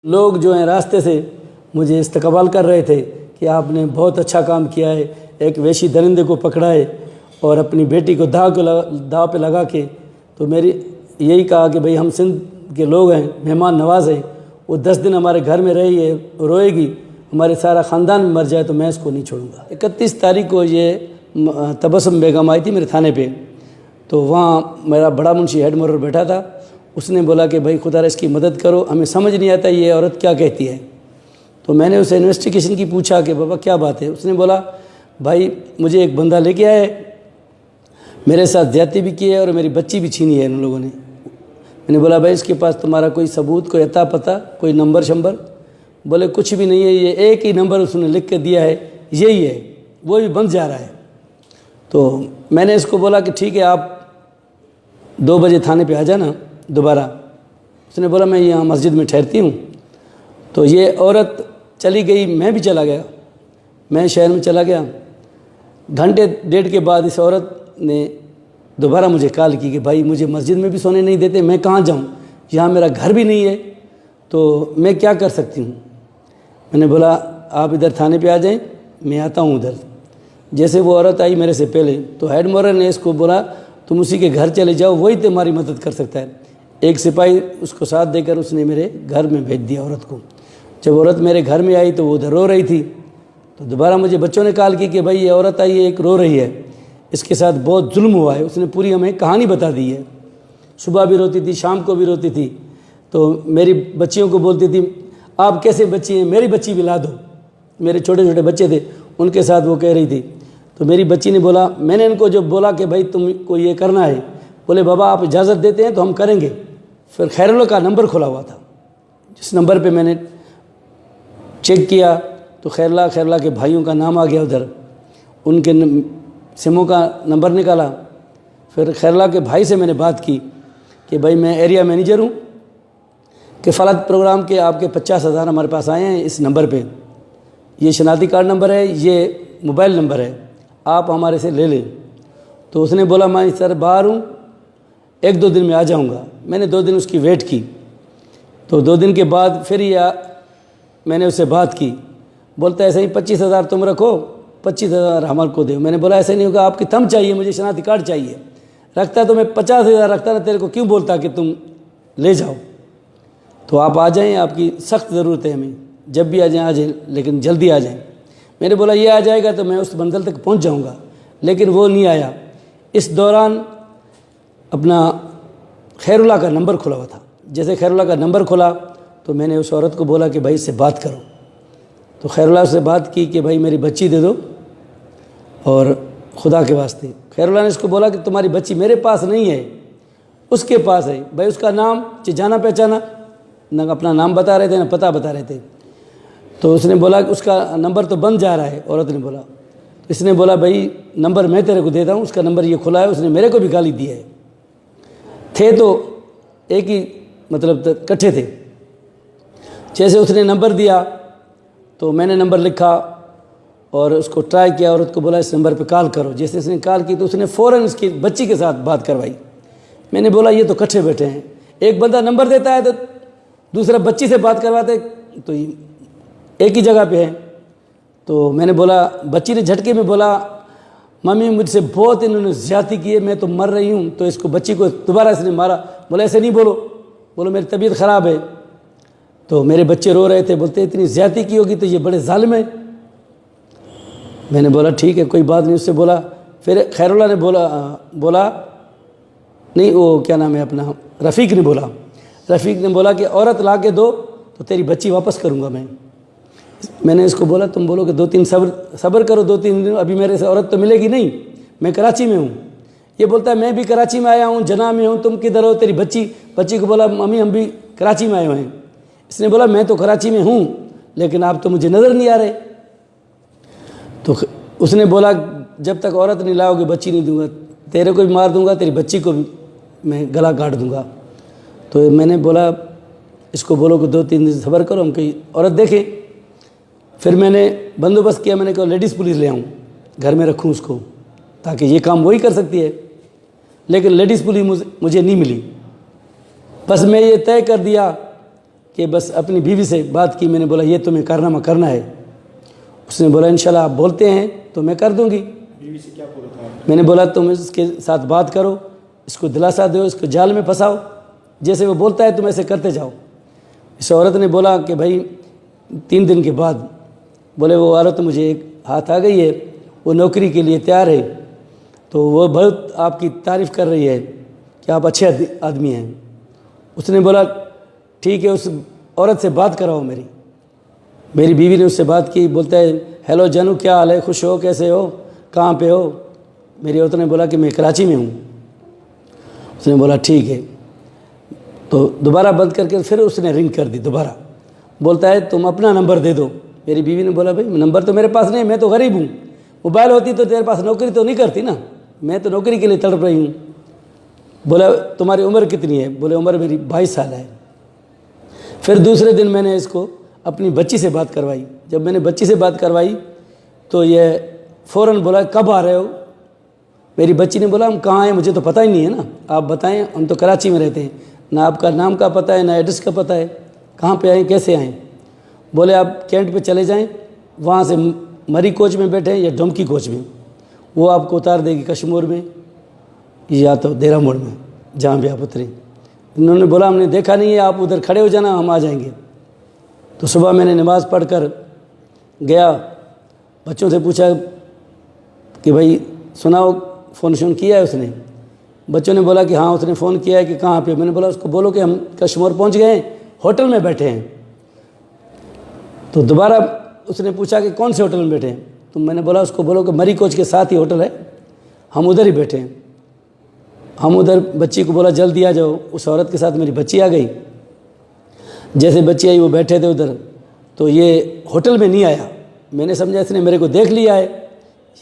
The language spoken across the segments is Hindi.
लोग जो हैं रास्ते से मुझे इस्तकबाल कर रहे थे कि आपने बहुत अच्छा काम किया है, एक वेशी दरिंदे को पकड़ा है और अपनी बेटी को दाव पे लगा के। तो मेरी यही कहा कि भाई हम सिंध के लोग हैं, मेहमान नवाज हैं, वो 10 दिन हमारे घर में रही है, रोएगी, हमारे सारा ख़ानदान मर जाए तो मैं इसको नहीं छोड़ूंगा। 31 तारीख को ये तबस्सुम बेगम आई थी मेरे थाने पे, तो वहाँ मेरा बड़ा मुंशी हेड मोरर बैठा था। उसने बोला कि भाई खुदा इसकी मदद करो, हमें समझ नहीं आता ये औरत क्या कहती है। तो मैंने उसे इन्वेस्टिगेशन की पूछा कि बाबा क्या बात है। उसने बोला भाई मुझे एक बंदा लेके आया है, मेरे साथ ज़्यादती भी की है और मेरी बच्ची भी छीनी है इन लोगों ने। मैंने बोला भाई इसके पास तुम्हारा कोई सबूत, कोई अता पता, कोई नंबर शंबर? बोले कुछ भी नहीं है, ये एक ही नंबर उसने लिख के दिया है, यही है, वो भी बंद जा रहा है। तो मैंने इसको बोला कि ठीक है आप 2 बजे थाने पे आ जाना दोबारा। उसने बोला मैं यहाँ मस्जिद में ठहरती हूँ। तो ये औरत चली गई, मैं भी चला गया, मैं शहर में चला गया। घंटे डेढ़ के बाद इस औरत ने दोबारा मुझे कॉल की कि भाई मुझे मस्जिद में भी सोने नहीं देते, मैं कहाँ जाऊँ, यहाँ मेरा घर भी नहीं है, तो मैं क्या कर सकती हूँ। मैंने बोला आप इधर थाने पे आ जाएं, मैं आता हूँ उधर। जैसे वो औरत आई मेरे से पहले, तो हेड मोरर ने इसको बोला तुम उसी के घर चले जाओ, वही तुम्हारी मदद कर सकता है। एक सिपाही उसको साथ देकर उसने मेरे घर में भेज दिया औरत को। जब औरत मेरे घर में आई तो वो उधर रो रही थी। तो दोबारा मुझे बच्चों ने कॉल की कि भाई ये औरत आई है, एक रो रही है, इसके साथ बहुत जुल्म हुआ है। उसने पूरी हमें कहानी बता दी है, सुबह भी रोती थी, शाम को भी रोती थी। तो मेरी बच्चियों को बोलती थी आप कैसे बच्ची हैं, मेरी बच्ची भी ला दो। मेरे छोटे छोटे बच्चे थे, उनके साथ वो कह रही थी। तो मेरी बच्ची ने बोला, मैंने इनको जब बोला कि भाई तुमको ये करना है, बोले बाबा आप इजाज़त देते हैं तो हम करेंगे। फिर खैरुल्लाह का नंबर खुला हुआ था, जिस नंबर पे मैंने चेक किया तो खैरुल्लाह के भाइयों का नाम आ गया उधर, उनके सिमों का नंबर निकाला। फिर खैरुल्लाह के भाई से मैंने बात की कि भाई मैं एरिया मैनेजर हूँ, कि फलां प्रोग्राम के आपके 50,000 हमारे पास आए हैं इस नंबर पे, ये शनाख्ती कार्ड नंबर है, ये मोबाइल नंबर है, आप हमारे से ले लें। तो उसने बोला मैं सर बाहर हूँ, 1-2 दिन में आ जाऊँगा। मैंने 2 दिन उसकी वेट की। तो 2 दिन के बाद फिर मैंने उससे बात की। बोलता है ऐसे ही 25,000 तुम रखो, 25,000 हमारे को दे। मैंने बोला ऐसे नहीं होगा, आपकी थंब चाहिए, मुझे शनाख्ती कार्ड चाहिए। रखता तो मैं 50,000 रखता ना, तेरे को क्यों बोलता कि तुम ले जाओ। तो आप आ जाएं, आपकी सख्त ज़रूरत है हमें, जब भी आ जाएं, लेकिन जल्दी आ जाएं। मैंने बोला ये आ जाएगा तो मैं उस मंजिल तक पहुंच जाऊंगा, लेकिन वो नहीं आया। इस दौरान अपना खैरुल्लाह का नंबर खुला हुआ था। जैसे खैरुल्लाह का नंबर खुला तो मैंने उस औरत को बोला कि भाई इससे बात करो। तो खैरुल्लाह से बात की कि भाई मेरी बच्ची दे दो और खुदा के वास्ते। खैरुल्लाह ने इसको बोला कि तुम्हारी बच्ची मेरे पास नहीं है, उसके पास है। भाई उसका नाम जाना पहचाना, न अपना नाम बता रहे थे ना पता बता रहे थे। तो उसने बोला कि उसका नंबर तो बंद जा रहा है। औरत ने बोला, इसने बोला भाई नंबर मैं तेरे को देता हूँ, उसका नंबर ये खुला है। उसने मेरे को भी गाली दी है। थे तो एक ही मतलब इकट्ठे थे। जैसे उसने नंबर दिया तो मैंने नंबर लिखा और उसको ट्राई किया, औरत को बोला इस नंबर पे कॉल करो। जैसे उसने कॉल की तो उसने फ़ौरन उसकी बच्ची के साथ बात करवाई। मैंने बोला ये तो इकट्ठे बैठे हैं, एक बंदा नंबर देता है तो दूसरा बच्ची से बात करवाते, तो एक ही जगह पे है। तो मैंने बोला, बच्ची ने झटके में बोला मम्मी मुझसे बहुत इन्होंने ज़्यादती की है, मैं तो मर रही हूँ। तो इसको बच्ची को दोबारा इसने मारा। बोला ऐसे नहीं बोलो, बोलो मेरी तबीयत ख़राब है। तो मेरे बच्चे रो रहे थे, बोलते इतनी ज़्यादती की होगी तो ये बड़े ज़ालिम है। मैंने बोला ठीक है कोई बात नहीं, उससे बोला। फिर खैरुल्लाह ने बोला नहीं, वो क्या नाम है अपना, रफ़ीक ने बोला। रफ़ीक ने बोला कि औरत ला के दो तो तेरी बच्ची वापस करूँगा मैं। मैंने इसको बोला तुम बोलो कि 2-3 सब्र करो, 2-3 दिन, अभी मेरे से औरत तो मिलेगी नहीं, मैं कराची में हूँ। ये बोलता है मैं भी कराची में आया हूँ, जना में हूँ, तुम किधर हो, तेरी बच्ची को बोला मम्मी हम भी कराची में आए हुए हैं। इसने बोला मैं तो कराची में हूँ लेकिन आप तो मुझे नज़र नहीं आ रहे। तो उसने बोला जब तक औरत नहीं लाओगे बच्ची नहीं दूंगा, तेरे को भी मार दूंगा, तेरी बच्ची को भी मैं गला काट दूंगा। तो मैंने बोला इसको बोलो कि 2-3 दिन सब्र करो, हम कहीं औरत देखें। फिर मैंने बंदोबस्त किया, मैंने कहा लेडीज़ पुलिस ले आऊँ, घर में रखूँ उसको, ताकि ये काम वही कर सकती है। लेकिन लेडीज़ पुलिस मुझे नहीं मिली। बस मैं ये तय कर दिया कि बस अपनी बीवी से बात की। मैंने बोला ये तुम्हें कारनामा करना है। उसने बोला इंशाल्लाह आप बोलते हैं तो मैं कर दूंगी। बीवी से क्या बोला था? मैंने बोला तुम इसके साथ बात करो, इसको दिलासा दो, इसको जाल में फंसाओ, जैसे वो बोलता है तुम ऐसे करते जाओ। इस औरत ने बोला कि भाई 3 दिन के बाद बोले वो औरत मुझे एक हाथ आ गई है, वो नौकरी के लिए तैयार है, तो वो बहुत आपकी तारीफ़ कर रही है कि आप अच्छे आदमी हैं। उसने बोला ठीक है, उस औरत से बात कराओ मेरी बीवी ने उससे बात की। बोलता है हेलो जानू, क्या हाल है, खुश हो, कैसे हो, कहाँ पे हो? मेरी औरत ने बोला कि मैं कराची में हूँ। उसने बोला ठीक है। तो दोबारा बंद करके फिर उसने रिंग कर दी दोबारा। बोलता है तुम अपना नंबर दे दो। मेरी बीवी ने बोला भाई नंबर तो मेरे पास नहीं, मैं तो गरीब हूँ, मोबाइल होती तो तेरे पास नौकरी तो नहीं करती ना, मैं तो नौकरी के लिए तड़प रही हूँ। बोला तुम्हारी उम्र कितनी है? बोले उम्र मेरी 22 साल है। फिर दूसरे दिन मैंने इसको अपनी बच्ची से बात करवाई। जब मैंने बच्ची से बात करवाई तो ये फ़ौरन बोला कब आ रहे हो? मेरी बच्ची ने बोला हम कहाँ हैं, मुझे तो पता ही नहीं है ना, आप बताएं, हम तो कराची में रहते हैं, ना आपका नाम का पता है ना एड्रेस का पता है, कहाँ पे आएँ, कैसे आएँ? बोले आप कैंट पे चले जाएं, वहाँ से मरी कोच में बैठे या डोमकी कोच में, वो आपको उतार देगी कश्मीर में या तो देरा मोड़ में, जहाँ भी आप उतरें। उन्होंने बोला हमने देखा नहीं है, आप उधर खड़े हो जाना, हम आ जाएंगे। तो सुबह मैंने नमाज़ पढ़कर गया, बच्चों से पूछा कि भाई सुनाओ फ़ोन शोन किया है उसने? बच्चों ने बोला कि हाँ उसने फ़ोन किया है। कि कहाँ पे? मैंने बोला उसको बोलो कि हम कश्मीर पहुँच गए हैं, होटल में बैठे हैं। तो दोबारा उसने पूछा कि कौन से होटल में बैठे हैं? तो मैंने बोला उसको बोलो कि मरी कोच के साथ ही होटल है, हम उधर ही बैठे हैं। हम उधर बच्ची को बोला जल्दी आ जाओ। उस औरत के साथ मेरी बच्ची आ गई। जैसे बच्ची आई वो बैठे थे उधर, तो ये होटल में नहीं आया। मैंने समझा इसने मेरे को देख लिया है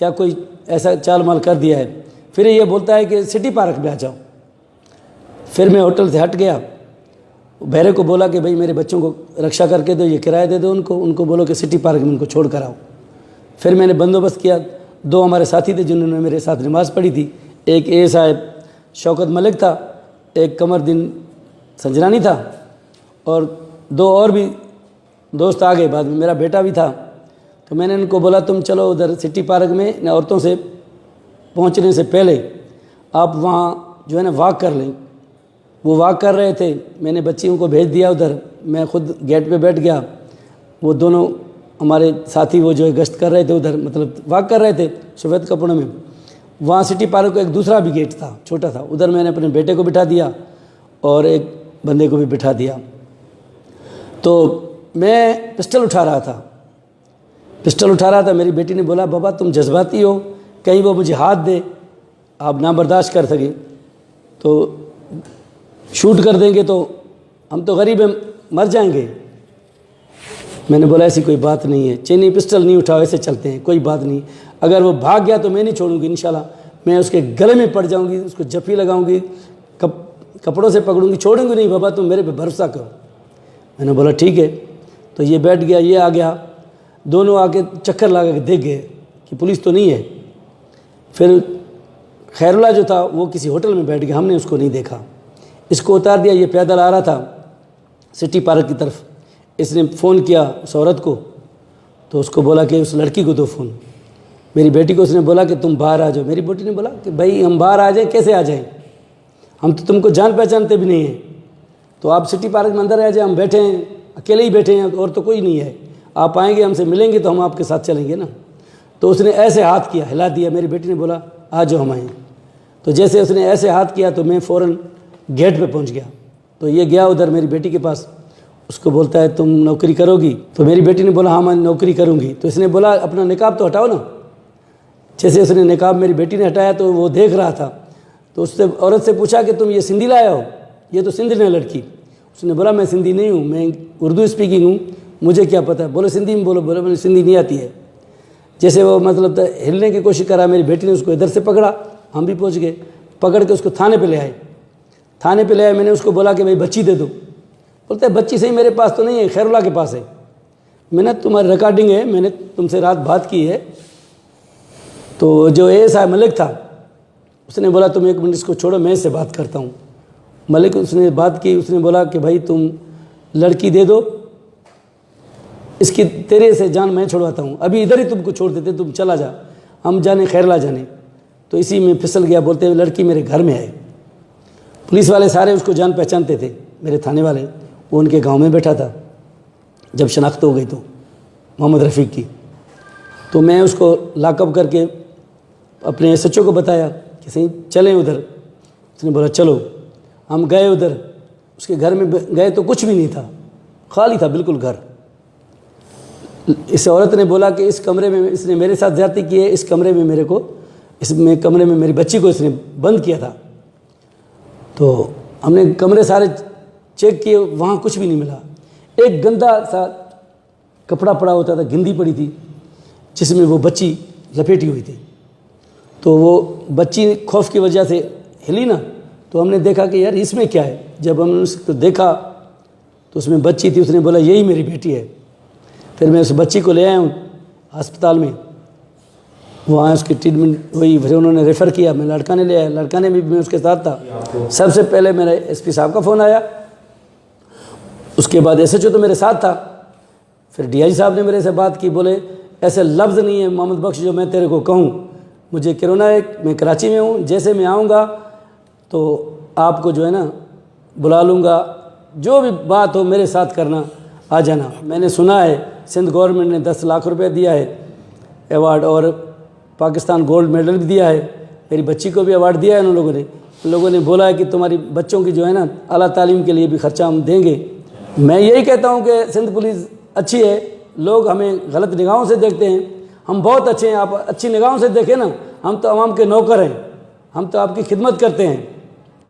या कोई ऐसा चाल माल कर दिया है। फिर ये बोलता है कि सिटी पार्क में आ जाओ। फिर मैं होटल से हट गया, बहरे को बोला कि भाई मेरे बच्चों को रक्षा करके दो, ये किराया दे दो उनको बोलो कि सिटी पार्क में उनको छोड़ कर आओ। फिर मैंने बंदोबस्त किया। 2 हमारे साथी थे जिन्होंने मेरे साथ नमाज़ पढ़ी थी। एक ए साहब शौकत मलिक था, एक कमरदीन संजरानी था, और 2 और भी दोस्त आ गए बाद में, मेरा बेटा भी था। तो मैंने उनको बोला तुम चलो उधर सिटी पार्क में, औरतों से पहुंचने से पहले आप वहाँ जो है ना वॉक कर लें। वो वॉक कर रहे थे, मैंने बच्चियों को भेज दिया उधर, मैं खुद गेट पे बैठ गया। वो दोनों हमारे साथी वो जो है गश्त कर रहे थे उधर, मतलब वॉक कर रहे थे सफ़ेद कपड़ों में। वहाँ सिटी पार्क का एक दूसरा भी गेट था, छोटा था, उधर मैंने अपने बेटे को बिठा दिया और एक बंदे को भी बिठा दिया। तो मैं पिस्टल उठा रहा था। मेरी बेटी ने बोला बाबा तुम जज्बाती हो, कहीं वो मुझे हाथ दे, आप ना बर्दाश्त कर सके तो शूट कर देंगे, तो हम तो गरीब हैं, मर जाएंगे। मैंने बोला ऐसी कोई बात नहीं है, चेनी पिस्टल नहीं उठाओ, ऐसे चलते हैं, कोई बात नहीं। अगर वो भाग गया तो मैं नहीं छोड़ूंगी इंशाल्लाह, मैं उसके गले में पड़ जाऊंगी, उसको जफ़ी लगाऊंगी, कपड़ों से पकड़ूंगी, छोड़ूंगी नहीं। बाबा तुम मेरे पे भरोसा करो। मैंने बोला ठीक है। तो ये बैठ गया, ये आ गया, दोनों आके चक्कर लगा के देख गए कि पुलिस तो नहीं है। फिर खैरुल्लाह जो था वो किसी होटल में बैठ गया, हमने उसको नहीं देखा। इसको उतार दिया, ये पैदल आ रहा था सिटी पार्क की तरफ। इसने फ़ोन किया उस औरत को, तो उसको बोला कि उस लड़की को दो फ़ोन। मेरी बेटी को उसने बोला कि तुम बाहर आ जाओ। मेरी बेटी ने बोला कि भाई हम बाहर आ जाएं, कैसे आ जाएं, हम तो तुमको जान पहचानते भी नहीं हैं, तो आप सिटी पार्क में अंदर आ जाए, हम बैठे हैं, अकेले ही बैठे हैं और तो कोई नहीं है, आप आएंगे हमसे मिलेंगे तो हम आपके साथ चलेंगे ना। तो उसने ऐसे हाथ किया, हिला दिया। मेरी बेटी ने बोला आ जाओ हम आएँ। तो जैसे उसने ऐसे हाथ किया तो मैं फ़ौरन गेट पे पहुंच गया। तो ये गया उधर मेरी बेटी के पास, उसको बोलता है तुम नौकरी करोगी? तो मेरी बेटी ने बोला हाँ मैं नौकरी करूँगी। तो इसने बोला अपना निकाब तो हटाओ ना। जैसे उसने निकाब मेरी बेटी ने हटाया तो वो देख रहा था, तो उससे औरत से पूछा कि तुम ये सिंधी लाया हो? ये तो सिंधी है लड़की। उसने बोला मैं सिंधी नहीं हूँ, मैं उर्दू स्पीकिंग हूँ, मुझे क्या पता। बोले सिंधी में बोलो। बोले मुझे सिंधी नहीं आती है। जैसे वो मतलब हिलने की कोशिश करा, मेरी बेटी ने उसको इधर से पकड़ा, हम भी पहुँच गए, पकड़ के उसको थाने पे ले आए। थाने पे ले आए, मैंने उसको बोला कि भाई बच्ची दे दो। बोलते है बच्ची सही मेरे पास तो नहीं है, खैरुल्लाह के पास है। मैंने तुम्हारी रिकॉर्डिंग है, मैंने तुमसे रात बात की है। तो जो एएसआई मलिक था उसने बोला तुम 1 मिनट इसको छोड़ो, मैं इससे बात करता हूँ। मलिक उसने बात की, उसने बोला कि भाई तुम लड़की दे दो, इसकी तेरे से जान मैं छुड़वाता हूँ, अभी इधर ही तुमको छोड़ देते, तुम चला जा, हम जाने खैरला जाने। तो इसी में फिसल गया, बोलते हुए लड़की मेरे घर में है। पुलिस वाले सारे उसको जान पहचानते थे, मेरे थाने वाले, वो उनके गांव में बैठा था। जब शनाख्त हो गई तो मोहम्मद रफ़ीक की, तो मैं उसको लॉकअप करके अपने SHO को बताया कि सही चलें उधर। उसने बोला चलो। हम गए उधर, उसके घर में गए तो कुछ भी नहीं था, खाली था बिल्कुल घर। इस औरत ने बोला कि इस कमरे में इसने मेरे साथ ज़्यादती की है, इस कमरे में मेरे को, इसमें कमरे में मेरी बच्ची को इसने बंद किया था। तो हमने कमरे सारे चेक किए, वहाँ कुछ भी नहीं मिला। एक गंदा सा कपड़ा पड़ा होता था, गिंदी पड़ी थी जिसमें वो बच्ची लपेटी हुई थी। तो वो बच्ची खौफ की वजह से हिली ना, तो हमने देखा कि यार इसमें क्या है। जब हमने उसको देखा तो उसमें बच्ची थी। उसने बोला यही मेरी बेटी है। फिर मैं उस बच्ची को ले आया हूँ अस्पताल में, वहाँ उसकी ट्रीटमेंट हुई, फिर उन्होंने रेफ़र किया, मैं लड़का ने ले आया, लड़का ने भी मैं उसके साथ था। सबसे पहले मेरा SP साहब का फ़ोन आया, उसके बाद SHO तो मेरे साथ था, फिर DI साहब ने मेरे से बात की, बोले ऐसे लफ्ज़ नहीं है मोहम्मद बख्श जो मैं तेरे को कहूँ, मुझे कोरोना है, मैं कराची में हूँ, जैसे मैं आऊँगा तो आपको जो है ना बुला लूँगा, जो भी बात हो मेरे साथ करना, आ जाना। मैंने सुना है सिंध गवर्नमेंट ने 10 लाख रुपए दिया है अवार्ड, और पाकिस्तान गोल्ड मेडल भी दिया है, मेरी बच्ची को भी अवार्ड दिया है उन लोगों ने बोला है कि तुम्हारी बच्चों की जो है ना आला तालीम के लिए भी खर्चा हम देंगे। मैं यही कहता हूँ कि सिंध पुलिस अच्छी है, लोग हमें गलत निगाहों से देखते हैं, हम बहुत अच्छे हैं, आप अच्छी निगाहों से देखें ना, हम तो आवाम के नौकर हैं, हम तो आपकी खिदमत करते हैं।